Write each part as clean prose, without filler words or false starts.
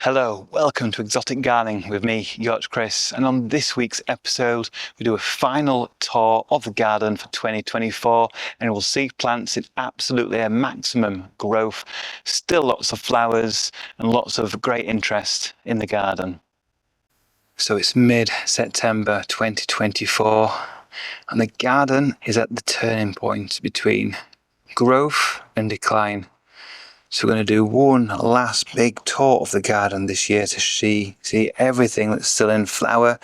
Hello, welcome to Exotic Gardening with me, Yorkshire Kris, and on this week's episode we do a final tour of the garden for 2024 and we'll see plants in absolutely a maximum growth, still lots of flowers and lots of great interest in the garden. So it's mid-September 2024 and the garden is at the turning point between growth and decline. So we're going to do one last big tour of the garden this year to see everything that's still in flower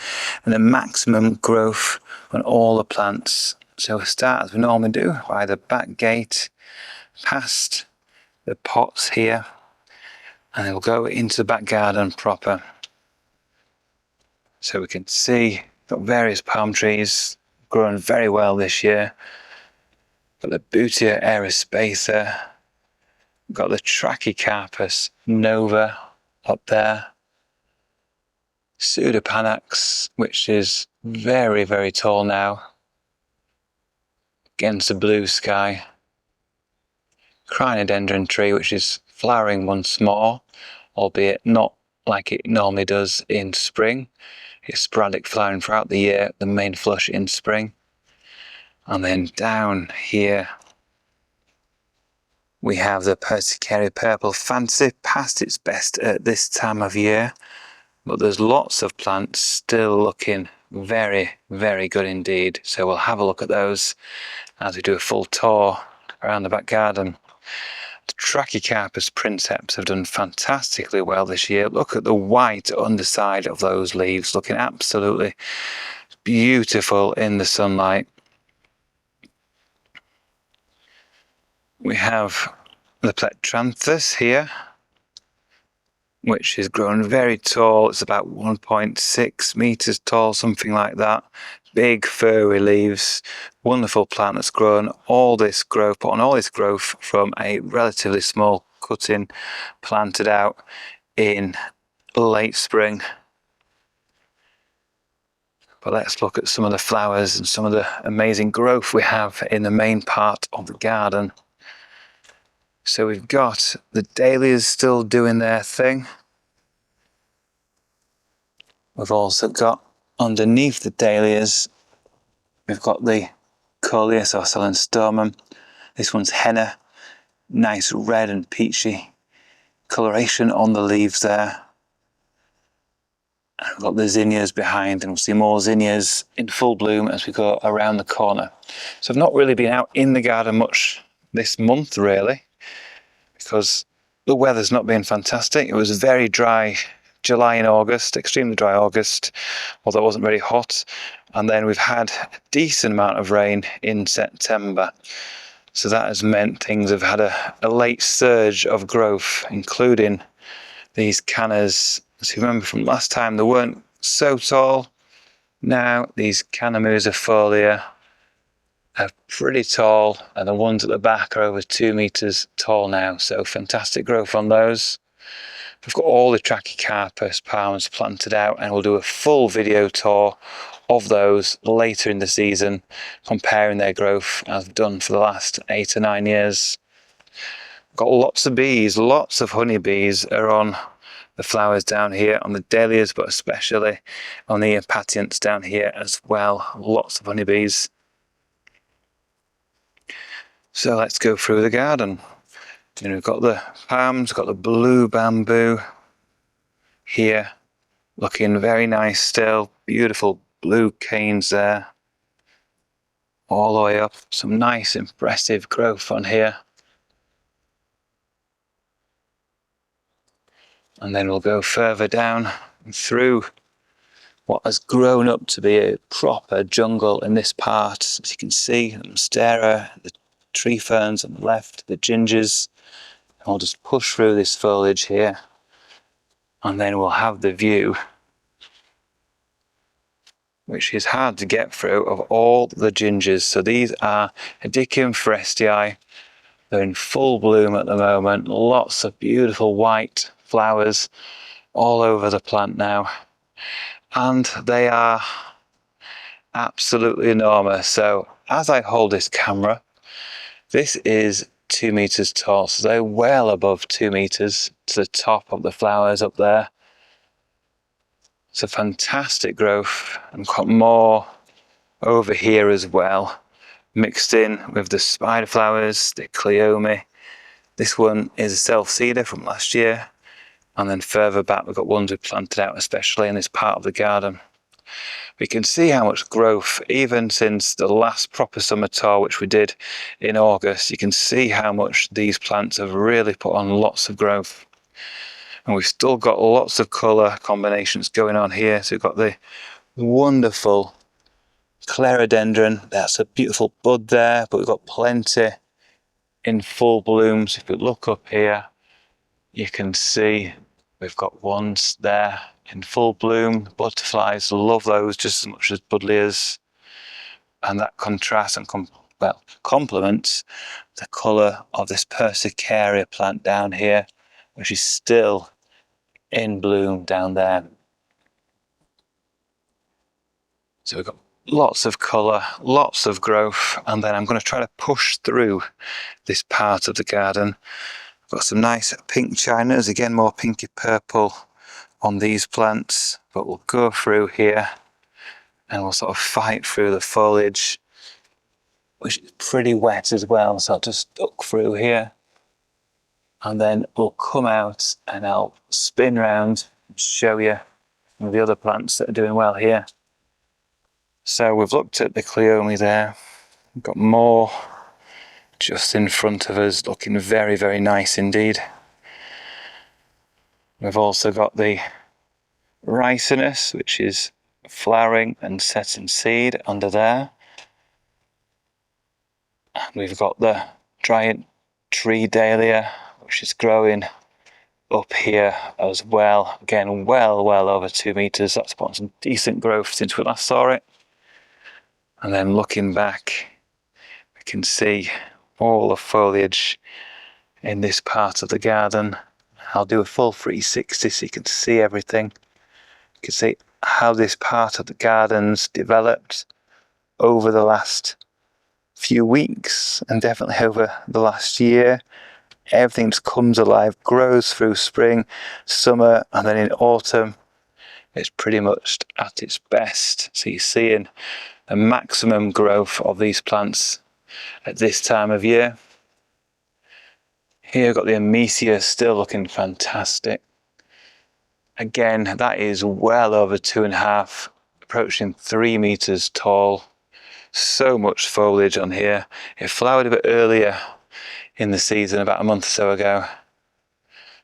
and the maximum growth on all the plants. So we'll start as we normally do by the back gate, past the pots here, and then we'll go into the back garden proper. So we can see got various palm trees growing very well this year. Got the Butia aerospatha. Got the Trachycarpus nova up there. Pseudopanax, which is very, very tall now against the blue sky. Crinodendron tree, which is flowering once more, albeit not like it normally does in spring. It's sporadic flowering throughout the year, the main flush in spring. And then down here we have the Persicaria purple fancy, past its best at this time of year, but there's lots of plants still looking very, very good indeed. So we'll have a look at those as we do a full tour around the back garden. The Trachycarpus princeps have done fantastically well this year. Look at the white underside of those leaves, looking absolutely beautiful in the sunlight. We have the Plectranthus here, which is grown very tall. It's about 1.6 meters tall, something like that. Big furry leaves, wonderful plant that's grown all this growth, put on all this growth from a relatively small cutting planted out in late spring. But let's look at some of the flowers and some of the amazing growth we have in the main part of the garden. So we've got the dahlias still doing their thing. We've also got underneath the dahlias, we've got the Coleus or Celastomium. This one's henna, nice red and peachy coloration on the leaves there. And we've got the zinnias behind, and we'll see more zinnias in full bloom as we go around the corner. So I've not really been out in the garden much this month really, because the weather's not been fantastic. It was very dry July and August, extremely dry August, although it wasn't very hot. And then we've had a decent amount of rain in September. So that has meant things have had a late surge of growth, including these cannas. As you remember from last time, they weren't so tall. Now these Canna musifolia are pretty tall, and the ones at the back are over 2 meters tall now. So fantastic growth on those. We've got all the Trachycarpus palms planted out, and we'll do a full video tour of those later in the season, comparing their growth as we've done for the last 8 or 9 years. We've got lots of bees, lots of honeybees are on the flowers down here, on the dahlias, but especially on the impatiens down here as well. Lots of honeybees. So let's go through the garden. And we've got the palms, got the blue bamboo here, looking very nice still. Beautiful blue canes there, all the way up. Some nice impressive growth on here. And then we'll go further down through what has grown up to be a proper jungle in this part. As you can see, the monstera, the tree ferns on the left, the gingers. I'll just push through this foliage here, and then we'll have the view, which is hard to get through, of all the gingers. So these are Hedychium forestii. They're in full bloom at the moment. Lots of beautiful white flowers all over the plant now. And they are absolutely enormous. So as I hold this camera, this is 2 meters tall, so they're well above 2 meters to the top of the flowers up there. It's a fantastic growth, and got more over here as well, mixed in with the spider flowers, the cleome. This one is a self-seeder from last year, and then further back we've got ones we planted out especially in this part of the garden. We can see how much growth, even since the last proper summer tour which we did in August, you can see how much these plants have really put on lots of growth. And we've still got lots of colour combinations going on here. So we've got the wonderful clerodendron, that's a beautiful bud there, but we've got plenty in full bloom. So if you look up here, you can see we've got ones there in full bloom. Butterflies love those just as much as buddleias, and that contrasts and complements the colour of this persicaria plant down here, which is still in bloom down there. So we've got lots of colour, lots of growth, and then I'm going to try to push through this part of the garden. I've got some nice pink chinas, again more pinky purple on these plants, but we'll go through here and we'll sort of fight through the foliage, which is pretty wet as well, so I'll just duck through here and then we'll come out and I'll spin round and show you the other plants that are doing well here. So we've looked at the cleome there, we've got more just in front of us looking very, very nice indeed. We've also got the ricinus, which is flowering and setting seed under there. And we've got the giant tree dahlia, which is growing up here as well. Again, well over 2 meters. That's put on some decent growth since we last saw it. And then looking back, we can see all the foliage in this part of the garden. I'll do a full 360 so you can see everything. You can see how this part of the garden's developed over the last few weeks and definitely over the last year. Everything just comes alive, grows through spring, summer, and then in autumn it's pretty much at its best. So you're seeing the maximum growth of these plants at this time of year. Here we've got the Amecia still looking fantastic. Again, that is well over 2.5, approaching 3 meters tall. So much foliage on here. It flowered a bit earlier in the season, about a month or so ago.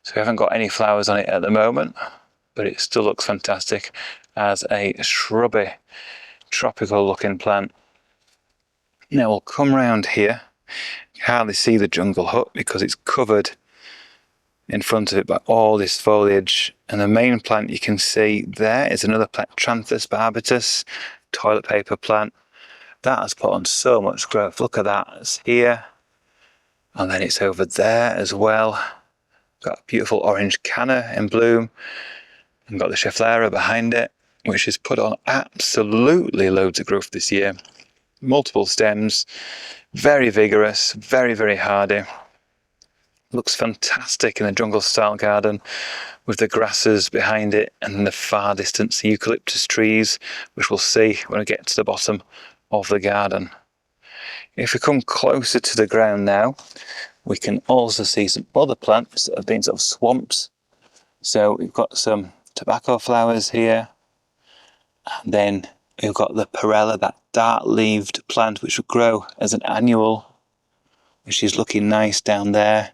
So we haven't got any flowers on it at the moment, but it still looks fantastic as a shrubby, tropical looking plant. Now we'll come round here. You can hardly see the jungle hut because it's covered in front of it by all this foliage, and the main plant you can see there is another plant, Tranthus barbatus, toilet paper plant. That has put on so much growth. Look at that, it's here, and then it's over there as well. Got a beautiful orange canna in bloom, and got the Schefflera behind it, which has put on absolutely loads of growth this year. Multiple stems, very vigorous, very, very hardy. Looks fantastic in a jungle style garden with the grasses behind it and in the far distance the eucalyptus trees, which we'll see when we get to the bottom of the garden. If we come closer to the ground now, we can also see some other plants that have been sort of swamped. So we've got some tobacco flowers here, and then we've got the perella, that dart-leaved plant which will grow as an annual, which is looking nice down there.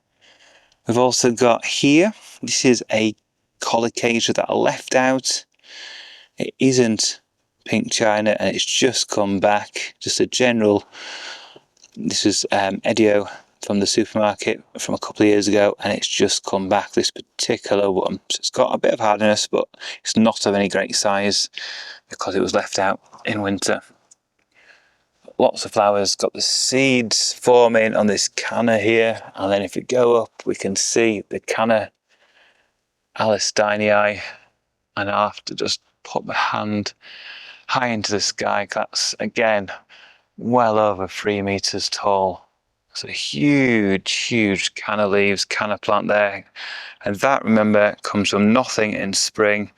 We've also got here, this is a colocasia that I left out. It isn't pink china and it's just come back, just a general. This is Edio from the supermarket from a couple of years ago, and it's just come back, this particular one. So it's got a bit of hardiness, but it's not of any great size because it was left out in winter. Lots of flowers, got the seeds forming on this canna here, and then if you go up we can see the canna Alisteinii, and I have to just put my hand high into the sky. That's again well over 3 meters tall. So huge canna leaves, canna plant there. And that, remember, comes from nothing in spring,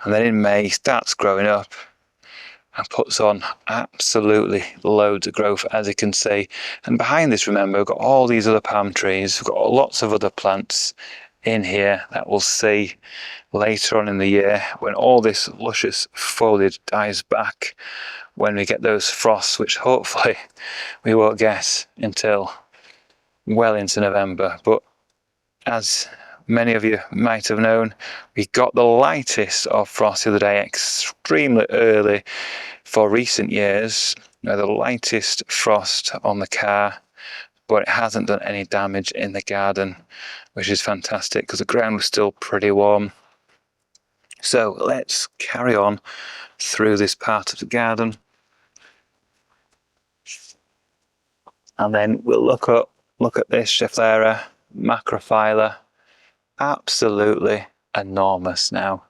and then in May starts growing up and puts on absolutely loads of growth, as you can see. And behind this, remember, we've got all these other palm trees. We've got lots of other plants in here that we'll see later on in the year when all this luscious foliage dies back, when we get those frosts, which hopefully we won't get until well into November. But as many of you might have known, we got the lightest of frost the other day, extremely early for recent years. The lightest frost on the car, but it hasn't done any damage in the garden, which is fantastic because the ground was still pretty warm. So let's carry on through this part of the garden, and then we'll look at this Schefflera macrophylla. Absolutely enormous now.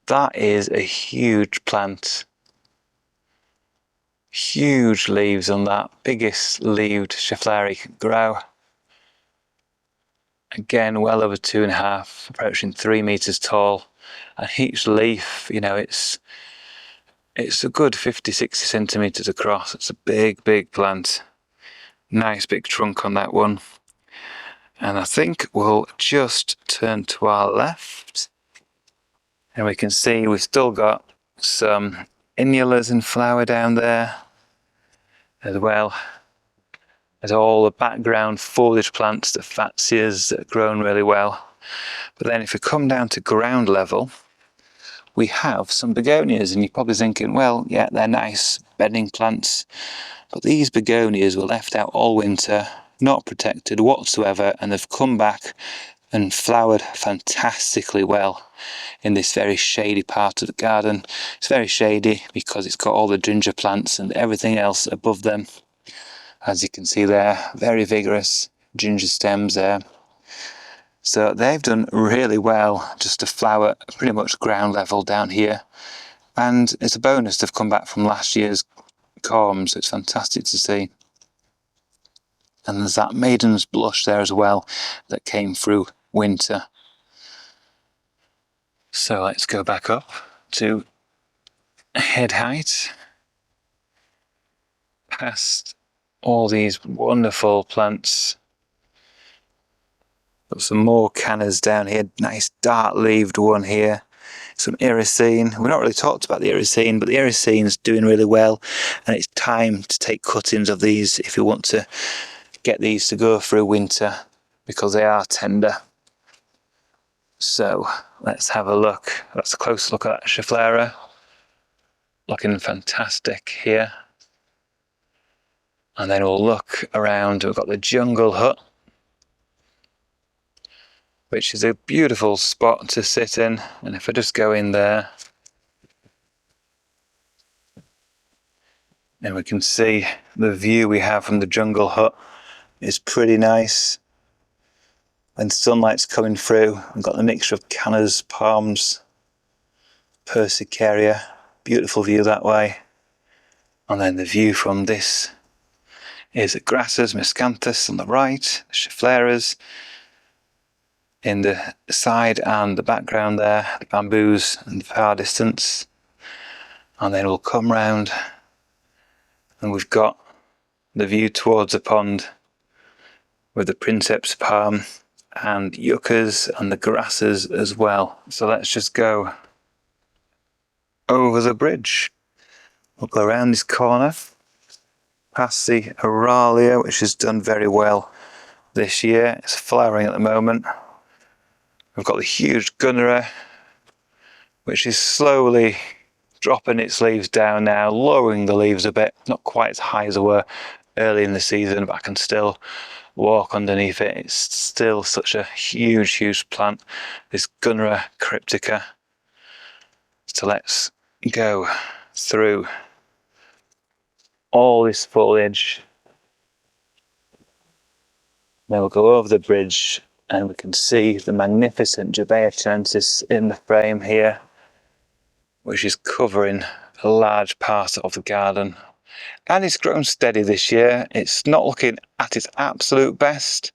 That is a huge plant. Huge leaves on that, biggest leaved Schefflera you can grow. Again, well over 2.5, approaching 3 meters tall. And each leaf, it's a good 50-60 centimeters across. It's a big plant. Nice big trunk on that one. And I think we'll just turn to our left, and we can see we've still got some innulas in flower down there, as well as all the background foliage plants, the fatsias that have grown really well. But then if we come down to ground level, we have some begonias, and you're probably thinking, well, yeah, they're nice bedding plants, but these begonias were left out all winter, not protected whatsoever, and they've come back and flowered fantastically well in this very shady part of the garden. It's very shady because it's got all the ginger plants and everything else above them. As you can see there, very vigorous ginger stems there. So they've done really well just to flower pretty much ground level down here. And it's a bonus they've come back from last year's corms. It's fantastic to see. And there's that maiden's blush there as well that came through winter. So let's go back up to head height, past all these wonderful plants. Got some more cannas down here, nice dark leaved one here. Some irisine. We've not really talked about the irisine, but the irisine's doing really well, and it's time to take cuttings of these if you want to get these to go through winter, because they are tender. So let's have a look. That's a close look at that Schefflera. Looking fantastic here. And then we'll look around. We've got the jungle hut, which is a beautiful spot to sit in. And if I just go in there, then we can see the view we have from the jungle hut is pretty nice. When sunlight's coming through, we've got the mixture of cannas, palms, persicaria. Beautiful view that way. And then the view from this is the grasses, miscanthus on the right, the Scheffleras in the side and the background there, the bamboos in the far distance. And then we'll come round and we've got the view towards the pond with the princeps palm and yuccas and the grasses as well. So let's just go over the bridge. We'll go around this corner, past the Aralia, which has done very well this year. It's flowering at the moment. We've got the huge Gunnera, which is slowly dropping its leaves down now, lowering the leaves a bit. Not quite as high as they were early in the season, but I can still walk underneath it. It's still such a huge plant, this Gunnera cryptica. So let's go through all this foliage. Then we'll go over the bridge and we can see the magnificent Jabea chinensis in the frame here, which is covering a large part of the garden. and it's grown steady this year. It's not looking at its absolute best.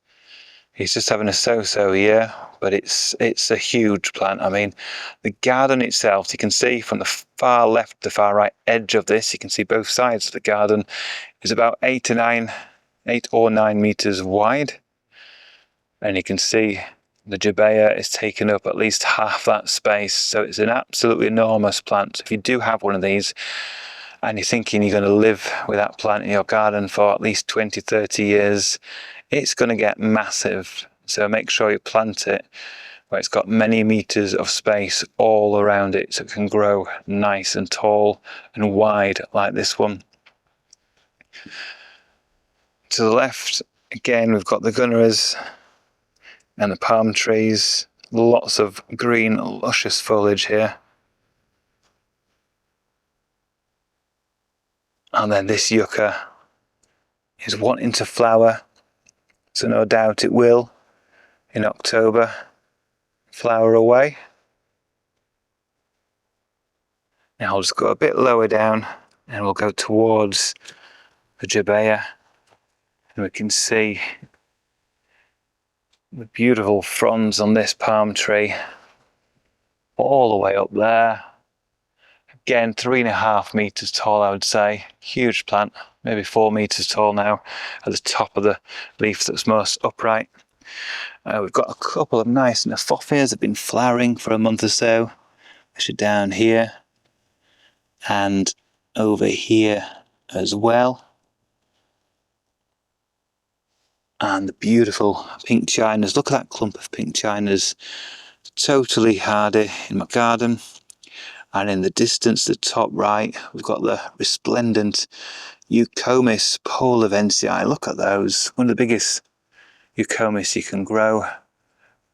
He's just having a so-so year, but it's a huge plant. I mean, the garden itself, you can see from the far left to far right edge of this, you can see both sides of the garden is about 8 or 9 meters wide. And you can see the Jabea is taking up at least half that space. So it's an absolutely enormous plant. If you do have one of these and you're thinking you're going to live with that plant in your garden for at least 20, 30 years, it's going to get massive. So make sure you plant it where it's got many meters of space all around it so it can grow nice and tall and wide like this one. To the left, again, we've got the gunneras and the palm trees. Lots of green, luscious foliage here. And then this yucca is wanting to flower, so no doubt it will in October flower away. Now I'll just go a bit lower down and we'll go towards the Jabea, and we can see the beautiful fronds on this palm tree all the way up there. Again, 3.5 meters tall, I would say. Huge plant, maybe 4 meters tall now at the top of the leaf that's most upright. We've got a couple of nice nephophias that have been flowering for a month or so, which are down here and over here as well. And the beautiful pink chinas. Look at that clump of pink chinas. Totally hardy in my garden. And in the distance, the top right, we've got the resplendent Eucomis polarvensii. Look at those. One of the biggest Eucomis you can grow.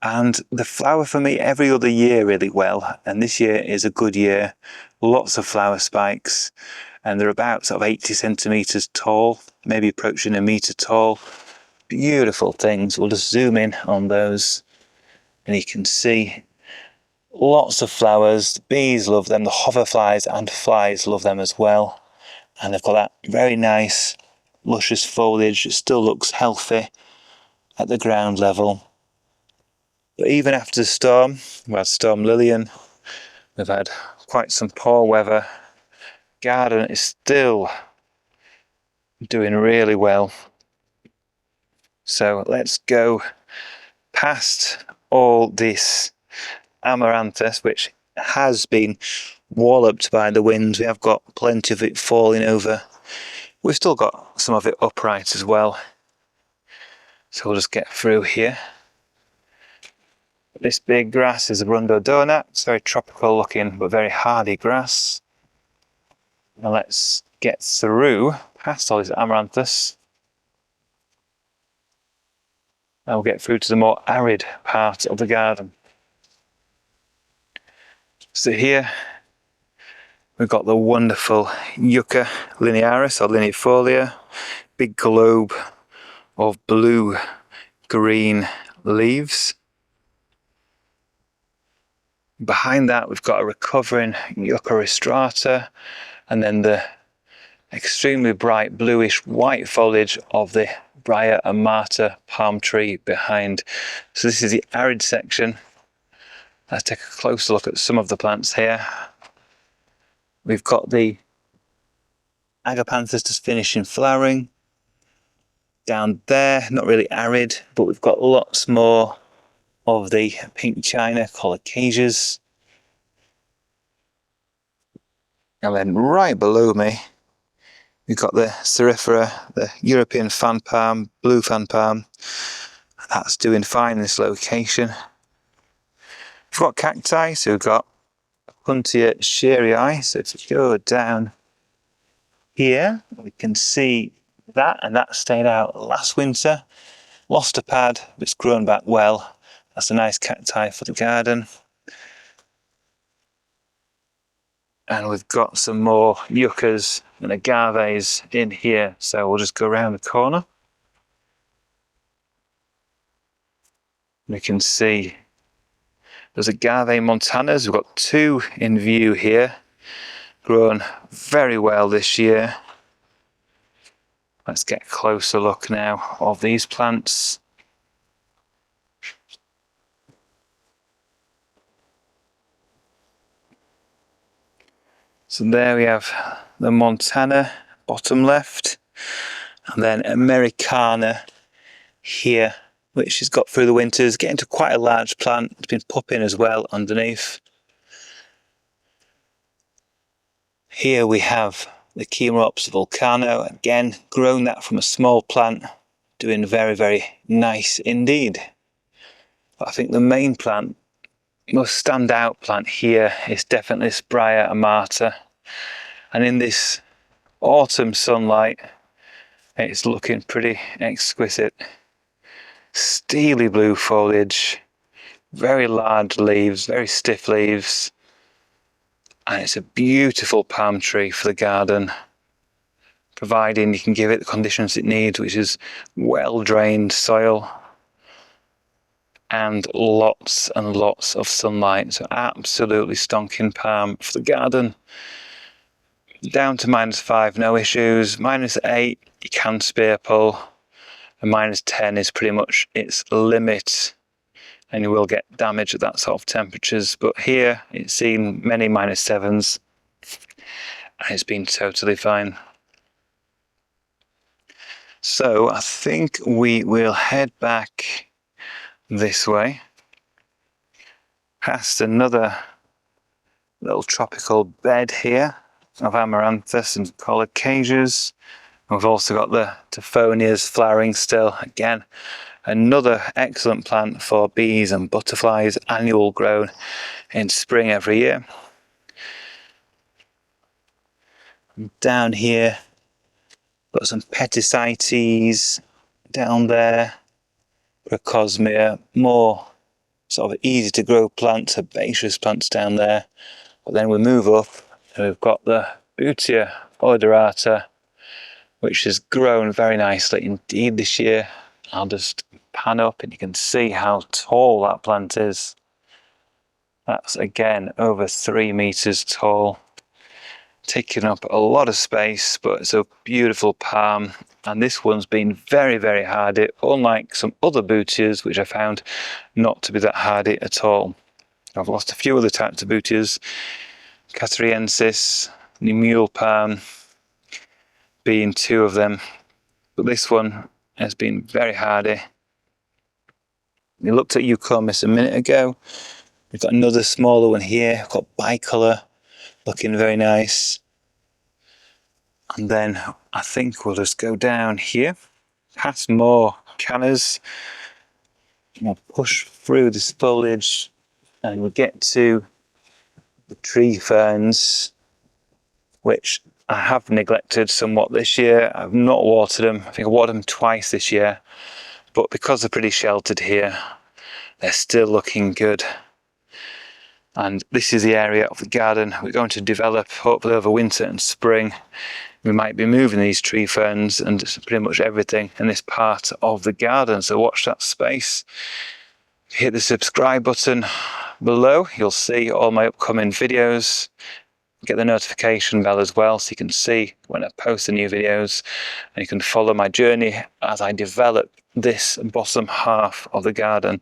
And they flower for me every other year really well. And this year is a good year. Lots of flower spikes. And they're about sort of 80 centimeters tall, maybe approaching 1 meter tall. Beautiful things. We'll just zoom in on those. And you can see lots of flowers. The bees love them. The hoverflies and flies love them as well. And they've got that very nice, luscious foliage. It still looks healthy at the ground level. But even after the storm, we had Storm Lillian. We've had quite some poor weather. Garden is still doing really well. So let's go past all this amaranthus, which has been walloped by the winds. We have got plenty of it falling over. We've still got some of it upright as well. So we'll just get through here. This big grass is a rhododendron. It's very tropical looking, but very hardy grass. Now let's get through past all this amaranthus. And we'll get through to the more arid part of the garden. So here we've got the wonderful Yucca linearis or lineafolia, big globe of blue-green leaves. Behind that we've got a recovering Yucca rostrata, and then the extremely bright bluish white foliage of the Briar and Marta palm tree behind. So this is the arid section. Let's take a closer look at some of the plants here. We've got the agapanthus just finishing flowering. Down there, not really arid, but we've got lots more of the pink china colocasias. And then right below me, we've got the Cerifera, the European fan palm, blue fan palm. That's doing fine in this location. We've got cacti, so we've got Puntia shearii. So if you go down here, we can see that, and that stayed out last winter. Lost a pad, but it's grown back well. That's a nice cacti for the garden. And we've got some more yuccas and agaves in here. So we'll just go around the corner. We can see there's agave montanas. We've got 2 in view here. Grown very well this year. Let's get a closer look now of these plants. So there we have the Montana, bottom left, and then Americana here, which has got through the winters, getting to quite a large plant. It's been pupping as well underneath. Here we have the Chemops Volcano, again, grown that from a small plant, doing very, very nice indeed. But I think the main plant, most standout plant here is definitely Spiraea amata. And in this autumn sunlight, it's looking pretty exquisite. Steely blue foliage, very large leaves, very stiff leaves. And it's a beautiful palm tree for the garden, providing you can give it the conditions it needs, which is well drained soil and lots of sunlight. So absolutely stonking palm for the garden. Down to -5, no issues. -8, you can spear pull, and -10 is pretty much its limit, and you will get damage at that sort of temperatures. But here it's seen many -7s, and it's been totally fine. So I think we will head back this way, past another little tropical bed here of amaranthus and colocasias. We've also got the Tophonias flowering still. Again, another excellent plant for bees and butterflies, annual grown in spring every year. Down here, got some Peticites down there, Procosmia, more sort of easy to grow plants, herbaceous plants down there. But then we move up and we've got the Butia odorata, which has grown very nicely indeed this year. I'll just pan up and you can see how tall that plant is. That's again over 3 meters tall, taking up a lot of space, but it's a beautiful palm. And this one's been very, very hardy, unlike some other butias, which I found not to be that hardy at all. I've lost a few other types of butias, Cateriensis, the mule palm being 2 of them, but this one has been very hardy. We looked at Eucomis a minute ago. We've got another smaller one here. We've got bicolour, looking very nice. And then I think we'll just go down here, past more cannas. We'll push through this foliage and we'll get to the tree ferns, which I have neglected somewhat this year. I've not watered them. I think I watered them twice this year, but because they're pretty sheltered here, they're still looking good. And this is the area of the garden we're going to develop hopefully over winter and spring. We might be moving these tree ferns and pretty much everything in this part of the garden, so watch that space. Hit the subscribe button below, you'll see all my upcoming videos. Get the notification bell as well so you can see when I post the new videos, and you can follow my journey as I develop this bottom half of the garden.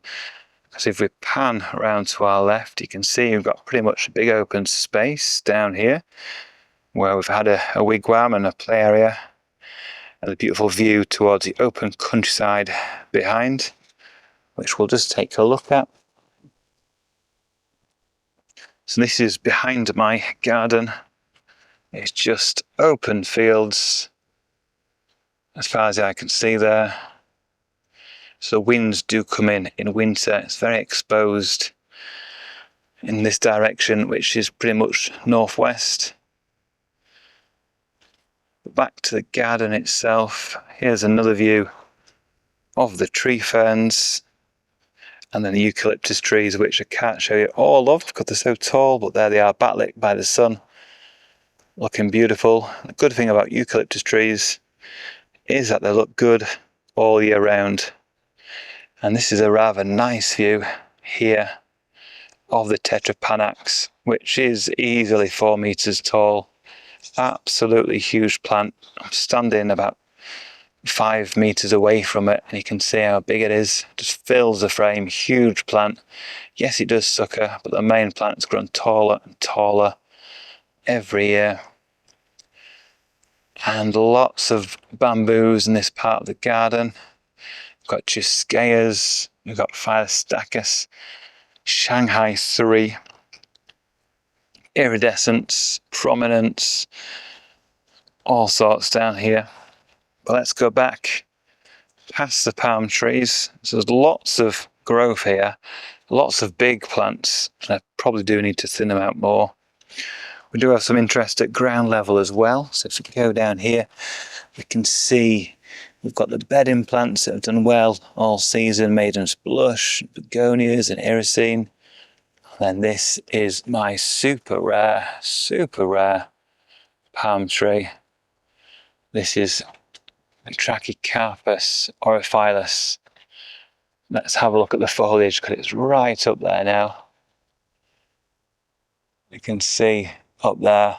Because if we pan around to our left, you can see we've got pretty much a big open space down here where we've had a wigwam and a play area, and a beautiful view towards the open countryside behind, which we'll just take a look at. So this is behind my garden. It's just open fields as far as I can see there. So winds do come in winter. It's very exposed in this direction, which is pretty much northwest. But back to the garden itself, here's another view of the tree ferns and then the eucalyptus trees, which I can't show you all of because they're so tall, but there they are, backlit by the sun, looking beautiful. The good thing about eucalyptus trees is that they look good all year round. And this is a rather nice view here of the Tetrapanax, which is easily 4 meters tall. Absolutely huge plant. I'm standing about 5 meters away from it, and you can see how big it is. Just fills the frame. Huge plant. Yes, it does sucker, but the main plant's grown taller and taller every year. And lots of bamboos in this part of the garden. We've got Chiskayas, we've got Philostachys, Shanghai 3, Iridescence, Prominence, all sorts down here. But let's go back past the palm trees. So there's lots of growth here, lots of big plants, and I probably do need to thin them out more. We do have some interest at ground level as well. So if we go down here, we can see we've got the bedding plants that have done well all season, Maiden's Blush, begonias and irisine. And then this is my super rare palm tree. This is Trachycarpus orophyllus. Let's have a look at the foliage because it's right up there now. You can see up there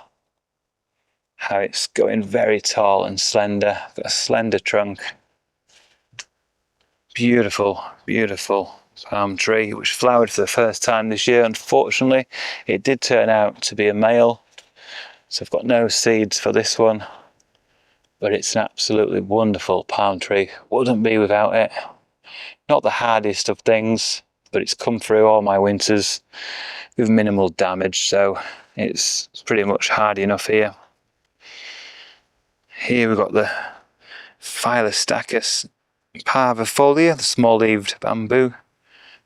how it's going very tall and slender. Got a slender trunk. Beautiful, beautiful palm tree which flowered for the first time this year. Unfortunately, it did turn out to be a male, so I've got no seeds for this one, but it's an absolutely wonderful palm tree. Wouldn't be without it. Not the hardest of things, but it's come through all my winters with minimal damage, so it's pretty much hardy enough here. Here we've got the Philostachys parvifolia, the small-leaved bamboo,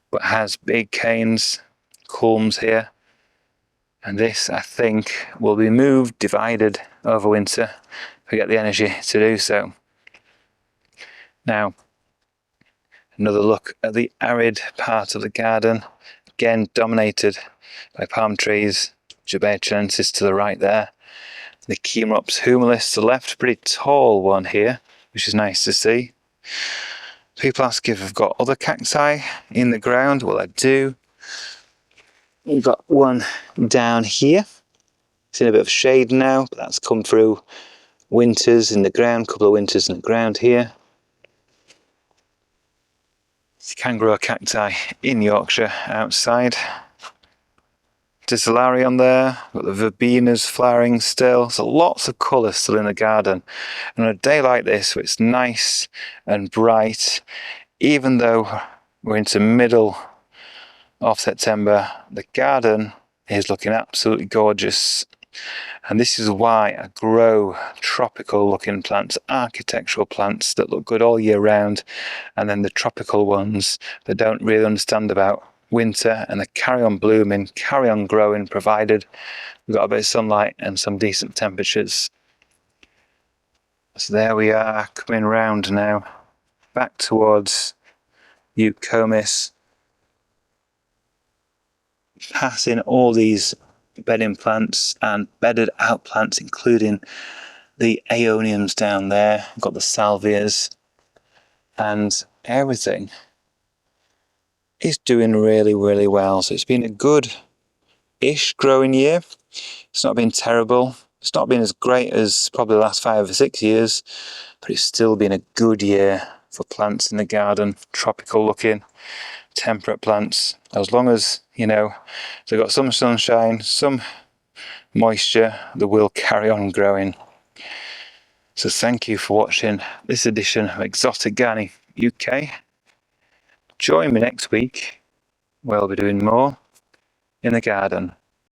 but has big canes, culms here. And this, I think, will be moved, divided over winter if we get the energy to do so. Now, another look at the arid part of the garden, again dominated by palm trees. Jabea chilensis to the right there. The Chimerops humilis to the left, pretty tall one here, which is nice to see. People ask if I've got other cacti in the ground. Well, I do. We've got one down here. It's in a bit of shade now, but that's come through winters in the ground, a couple of winters in the ground here. You can grow a cacti in Yorkshire outside. Discellarion there, got the verbenas flowering still, so lots of colour still in the garden. And on a day like this, where it's nice and bright, even though we're into middle of September, the garden is looking absolutely gorgeous. And this is why I grow tropical looking plants, architectural plants that look good all year round, and then the tropical ones that don't really understand about winter, and they carry on blooming, carry on growing, provided we've got a bit of sunlight and some decent temperatures. So there we are, coming round now, back towards Eucomis, passing all these bedding plants and bedded out plants, including the aeoniums down there. We've got the salvias, and everything is doing really, really well. So it's been a good-ish growing year. It's not been terrible. It's not been as great as probably the last 5 or 6 years, but it's still been a good year for plants in the garden, tropical looking, temperate plants. As long as, you know, they've got some sunshine, some moisture, they will carry on growing. So thank you for watching this edition of Exotic Gardening UK. Join me next week where I'll be doing more in the garden.